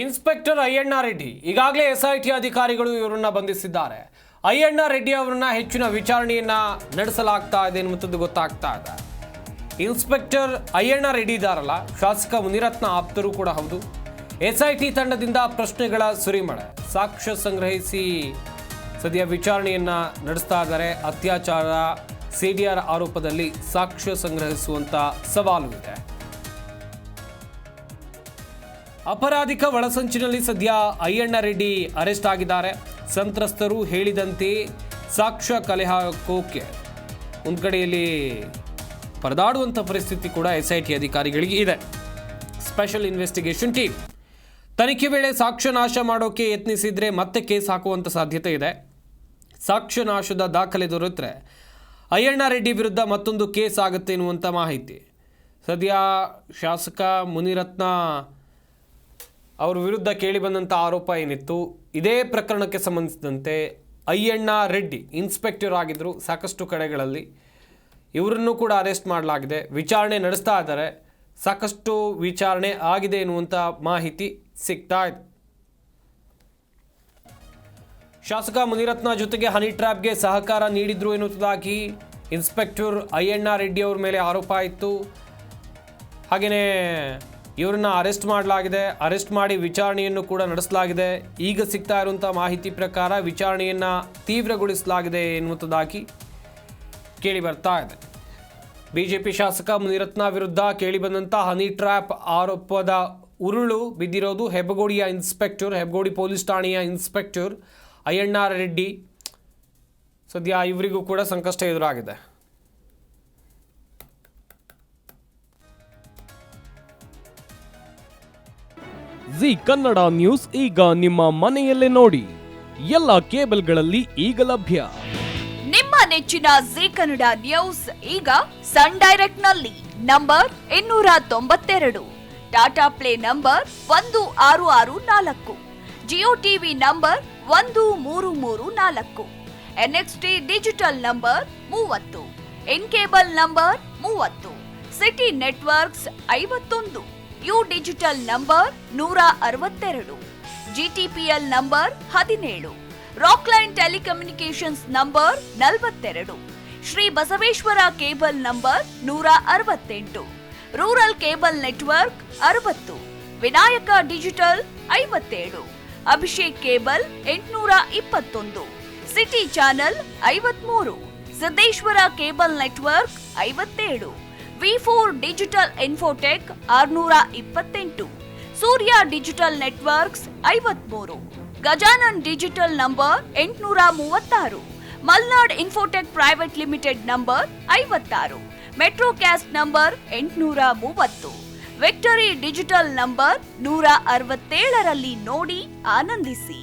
Inspector Ayyanna Reddy ಈಗಾಗಲೇ SIT ಅಧಿಕಾರಿಗಳು ಇವರನ್ನ ಬಂಧಿಸಿದ್ದಾರೆ. ಅಯ್ಯಣ್ಣ ರೆಡ್ಡಿ ಅವರನ್ನ ಹೆಚ್ಚಿನ ವಿಚಾರಣೆಯನ್ನ ನಡೆಸಲಾಗ್ತಾ ಇದೆ ಎನ್ನುವಂಥದ್ದು ಗೊತ್ತಾಗ್ತಾ ಇದೆ. ಇನ್ಸ್ಪೆಕ್ಟರ್ ಅಯ್ಯಣ್ಣ ರೆಡ್ಡಿ ಇದ್ದಾರಲ್ಲ, ಶಾಸಕ ಮುನಿರತ್ನ ಆಪ್ತರು ಕೂಡ ಹೌದು. ಎಸ್ಐಟಿ ತಂಡದಿಂದ ಪ್ರಶ್ನೆಗಳ ಸುರಿಮಳೆ, ಸಾಕ್ಷ್ಯ ಸಂಗ್ರಹಿಸಿ ಸದ್ಯ ವಿಚಾರಣೆಯನ್ನ ನಡೆಸ್ತಾ ಇದ್ದಾರೆ. ಅತ್ಯಾಚಾರ ಸಿಡಿಆರ್ ಆರೋಪದಲ್ಲಿ ಸಾಕ್ಷ್ಯ ಸಂಗ್ರಹಿಸುವಂತ ಸವಾಲು ಇದೆ. ಅಪರಾಧಿಕ ಒಳಸಂಚಿನಲ್ಲಿ ಸದ್ಯ ಅಯ್ಯಣ್ಣ ರೆಡ್ಡಿ ಅರೆಸ್ಟ್ ಆಗಿದ್ದಾರೆ. ಸಂತ್ರಸ್ತರು ಹೇಳಿದಂತೆ ಸಾಕ್ಷ್ಯ ಕಲೆ ಹಾಕೋಕೆ ಒಂದು ಕಡೆಯಲ್ಲಿ ಪರದಾಡುವಂಥ ಪರಿಸ್ಥಿತಿ ಕೂಡ ಎಸ್ಐಟಿ ಅಧಿಕಾರಿಗಳಿಗೆ ಇದೆ. ಸ್ಪೆಷಲ್ ಇನ್ವೆಸ್ಟಿಗೇಷನ್ ಟೀಮ್ ತನಿಖೆ ವೇಳೆ ಸಾಕ್ಷ್ಯ ನಾಶ ಮಾಡೋಕೆ ಯತ್ನಿಸಿದರೆ ಮತ್ತೆ ಕೇಸ್ ಹಾಕುವಂಥ ಸಾಧ್ಯತೆ ಇದೆ. ಸಾಕ್ಷ್ಯ ನಾಶದ ದಾಖಲೆ ದೊರೆತರೆ ಅಯ್ಯಣ್ಣ ರೆಡ್ಡಿ ವಿರುದ್ಧ ಮತ್ತೊಂದು ಕೇಸ್ ಆಗುತ್ತೆ ಎನ್ನುವಂಥ ಮಾಹಿತಿ. ಸದ್ಯ ಶಾಸಕ ಮುನಿರತ್ನ ಅವರ ವಿರುದ್ಧ ಕೇಳಿಬಂದಂಥ ಆರೋಪ ಏನಿತ್ತು, ಇದೇ ಪ್ರಕರಣಕ್ಕೆ ಸಂಬಂಧಿಸಿದಂತೆ ಅಯ್ಯಣ್ಣ ರೆಡ್ಡಿ ಇನ್ಸ್ಪೆಕ್ಟರ್ ಆಗಿದ್ದರು. ಸಾಕಷ್ಟು ಕಡೆಗಳಲ್ಲಿ ಇವರನ್ನು ಕೂಡ ಅರೆಸ್ಟ್ ಮಾಡಲಾಗಿದೆ, ವಿಚಾರಣೆ ನಡೆಸ್ತಾ ಇದ್ದಾರೆ. ಸಾಕಷ್ಟು ವಿಚಾರಣೆ ಆಗಿದೆ ಎನ್ನುವಂಥ ಮಾಹಿತಿ ಸಿಗ್ತಾ ಇದೆ. ಶಾಸಕ ಮುನಿರತ್ನ ಜೊತೆಗೆ ಹನಿ ಟ್ರ್ಯಾಪ್ಗೆ ಸಹಕಾರ ನೀಡಿದ್ರು ಎನ್ನುವುದಾಗಿ ಇನ್ಸ್ಪೆಕ್ಟರ್ ಅಯ್ಯಣ್ಣ ರೆಡ್ಡಿ ಅವರ ಮೇಲೆ ಆರೋಪ ಇತ್ತು. ಹಾಗೆಯೇ ಇವರನ್ನ ಅರೆಸ್ಟ್ ಮಾಡಲಾಗಿದೆ. ಅರೆಸ್ಟ್ ಮಾಡಿ ವಿಚಾರಣೆಯನ್ನು ಕೂಡ ನಡೆಸಲಾಗಿದೆ. ಈಗ ಸಿಗ್ತಾ ಇರುವಂಥ ಮಾಹಿತಿ ಪ್ರಕಾರ ವಿಚಾರಣೆಯನ್ನು ತೀವ್ರಗೊಳಿಸಲಾಗಿದೆ ಎನ್ನುವಂಥದ್ದಾಗಿ ಕೇಳಿ ಬರ್ತಾ ಇದೆ. ಬಿಜೆಪಿ ಶಾಸಕ ಮುನಿರತ್ನ ವಿರುದ್ಧ ಕೇಳಿಬಂದಂಥ ಹನಿ ಟ್ರ್ಯಾಪ್ ಆರೋಪದ ಉರುಳು ಬಿದ್ದಿರೋದು ಹೆಬ್ಬಗೋಡಿಯ ಇನ್ಸ್ಪೆಕ್ಟರ್, ಹೆಬ್ಬಗೋಡಿ ಪೊಲೀಸ್ ಠಾಣೆಯ ಇನ್ಸ್ಪೆಕ್ಟರ್ ಅಯ್ಯಣ್ಣ ರೆಡ್ಡಿ. ಸದ್ಯ ಇವರಿಗೂ ಕೂಡ ಸಂಕಷ್ಟ ಎದುರಾಗಿದೆ. ಜಿ ಕನ್ನಡ ನ್ಯೂಸ್ ಈಗ ನಿಮ್ಮ ಮನೆಯಲ್ಲೇ ನೋಡಿ. ಎಲ್ಲ ಕೇಬಲ್ಗಳಲ್ಲಿ ಈಗ ಲಭ್ಯ. ನಿಮ್ಮ ನೆಚ್ಚಿನ ಜಿ ಕನ್ನಡ ನ್ಯೂಸ್ ಈಗ ಸನ್ ಡೈರೆಕ್ಟ್ ನಲ್ಲಿ number 292, Tata Play number 1664, Jio TV number 1334, NXT digital number 30, in cable number 30, city networks 51, U digital number 162, GTPL number 17, Rockline telecommunications number 42, Shri Basaveshwara cable number 168, rural cable network 60, Vinayaka digital 57, Abhishek cable 821, city channel 53, Siddeshwara cable network 57, ವಿ4 digital infotech 628, Surya digital networks 53, Gajanan digital number 836, Malnad infotech private limited number 56, Metrocast number 830, victory digital number 167ರಲ್ಲಿ ನೋಡಿ ಆನಂದಿಸಿ.